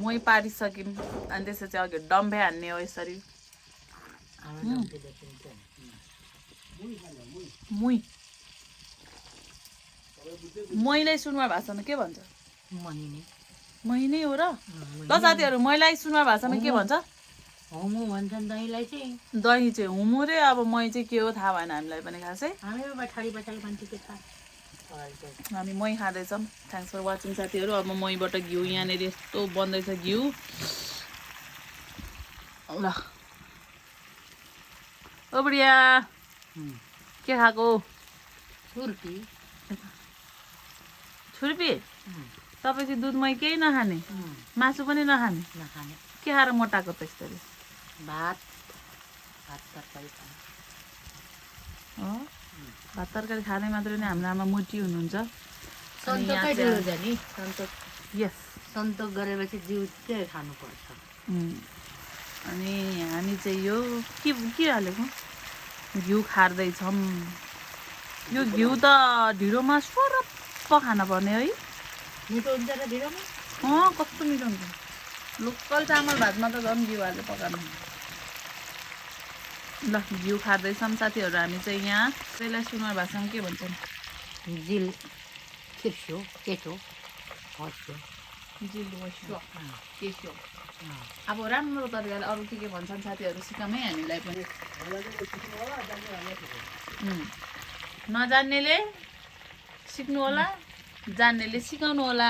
मही पारिसक्यौँ अनि त्यसपछि अघि डम्बे हान्ने हो यसरी मुई मैलाई सुनमा भाषामा के भन्छ मही नै हो र ल साथीहरू मैलाई सुनमा भाषामा के भन्छ होमो भन्छन् दहीलाई चाहिँ दही चाहिँ हुमु रे अब मही चाहिँ के हो थाहा भएन हामीलाई पनि खासै हामी मही खाँदैछौँ थ्याङ्क्स फर वाचिङ साथीहरू अब महीबाट घिउ यहाँनिर यस्तो बन्दैछ घिउ ल ओ बुढिया के खाएको छुर्पी तपाईँ चाहिँ दुध मही केही नखाने मासु पनि नखाने के खाएर मोटाएको त यसरी भात तरकारी खाने मात्रै नै हाम्रो आमा मोटी हुनुहुन्छ यस सन्तोक गरेपछि जिउ चाहिँ खानुपर्छ अनि हामी चाहिँ यो के हालेको घिउ खार्दैछौँ यो घिउ त ढिँडोमा सरप्प खान पर्ने है मिठो हुन्छ र ढिँडोमा कस्तो मिठो हुन्छ लोकल चामल भातमा त झन् घिउ हालेर पकाउनु ल घिउ खाँदैछौँ साथीहरू हामी चाहिँ यहाँ त्यसलाई सुनमा भाषामा के भन्छन् जिल खिर्सो केटो हस्यो जिल वस्यो केसो अब राम्रो तरिकाले अरू के भन्छन् साथीहरू सिकाउँ है हामीलाई पनि नजान्नेले सिक्नु होला जान्नेले सिकाउनु होला